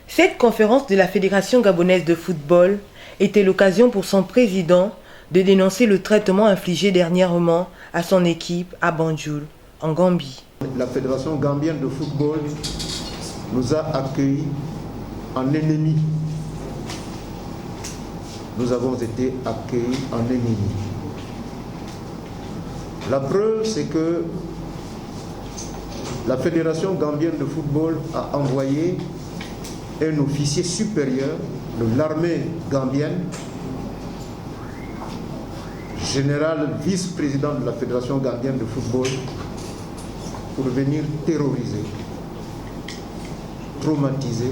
Cette conférence de la Fédération gabonaise de football était l'occasion pour son président de dénoncer le traitement infligé dernièrement à son équipe à Banjul, en Gambie. La Fédération gambienne de football nous a accueillis en ennemis. Nous avons été accueillis en ennemis. La preuve, c'est que la Fédération gambienne de football a envoyé un officier supérieur de l'armée gambienne, général vice-président de la Fédération gambienne de football, pour venir terroriser, traumatiser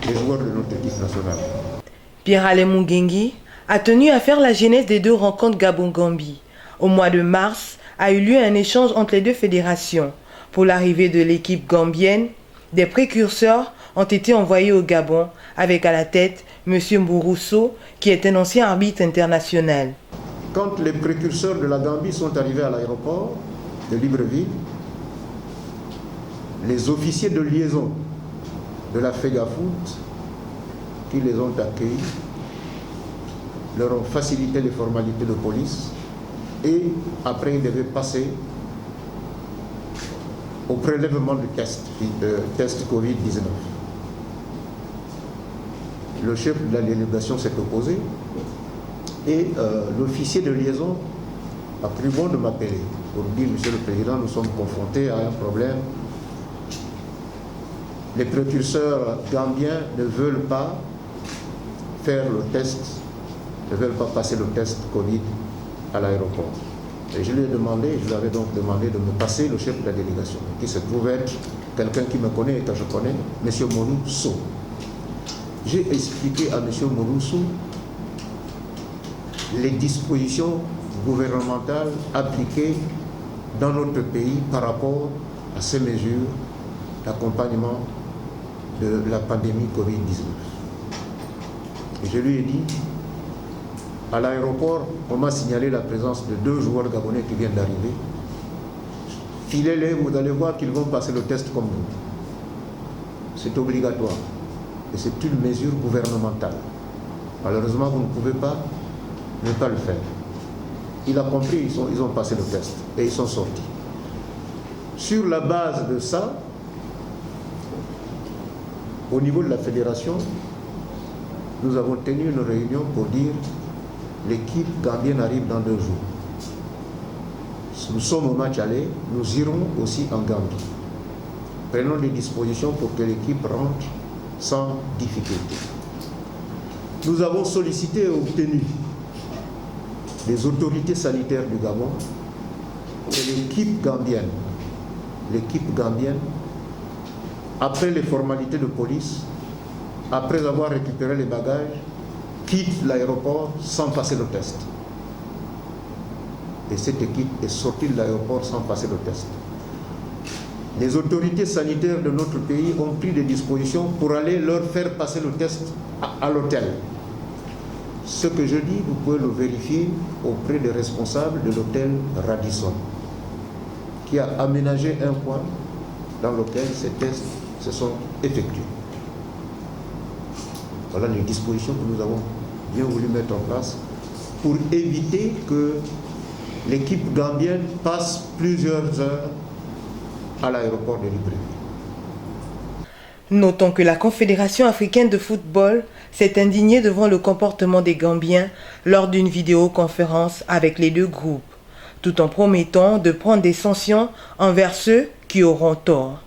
les joueurs de notre équipe nationale. Pierre-Alain Mugengi a tenu à faire la genèse des deux rencontres Gabon-Gambie. Au mois de mars a eu lieu un échange entre les deux fédérations. Pour l'arrivée de l'équipe gambienne, des précurseurs ont été envoyés au Gabon avec à la tête M. Mbourousso, qui est un ancien arbitre international. Quand les précurseurs de la Gambie sont arrivés à l'aéroport de Libreville, les officiers de liaison de la FEGAFOOT qui les ont accueillis leur ont facilité les formalités de police et après ils devaient passer au prélèvement du test Covid-19. Le chef de la délégation s'est opposé et l'officier de liaison a pris bon de m'appeler pour dire: Monsieur le Président, nous sommes confrontés à un problème. Les précurseurs gambiens ne veulent pas faire le test, ne veulent pas passer le test Covid à l'aéroport. Et je lui avais donc demandé de me passer le chef de la délégation, qui se trouve être quelqu'un qui me connaît et que je connais, M. Morousso. J'ai expliqué à M. Morousso les dispositions gouvernementales appliquées dans notre pays par rapport à ces mesures d'accompagnement de la pandémie Covid-19. Et je lui ai dit: à l'aéroport, on m'a signalé la présence de 2 joueurs gabonais qui viennent d'arriver. Filez-les, vous allez voir qu'ils vont passer le test comme vous. C'est obligatoire. Et c'est une mesure gouvernementale. Malheureusement, vous ne pouvez pas ne pas le faire. Il a compris, ils ont passé le test et ils sont sortis. Sur la base de ça, au niveau de la fédération, nous avons tenu une réunion pour dire: l'équipe gambienne arrive dans 2 jours. Nous sommes au match aller, nous irons aussi en Gambie. Prenons des dispositions pour que l'équipe rentre sans difficulté. Nous avons sollicité et obtenu des autorités sanitaires du Gabon que l'équipe gambienne, après les formalités de police, après avoir récupéré les bagages, quitte l'aéroport sans passer le test. Et cette équipe est sortie de l'aéroport sans passer le test. Les autorités sanitaires de notre pays ont pris des dispositions pour aller leur faire passer le test à l'hôtel. Ce que je dis, vous pouvez le vérifier auprès des responsables de l'hôtel Radisson, qui a aménagé un coin dans lequel ces tests se sont effectués. Voilà les dispositions que nous avons bien voulu mettre en place pour éviter que l'équipe gambienne passe plusieurs heures à l'aéroport de Libreville. Notons que la Confédération africaine de football s'est indignée devant le comportement des Gambiens lors d'une vidéoconférence avec les 2 groupes, tout en promettant de prendre des sanctions envers ceux qui auront tort.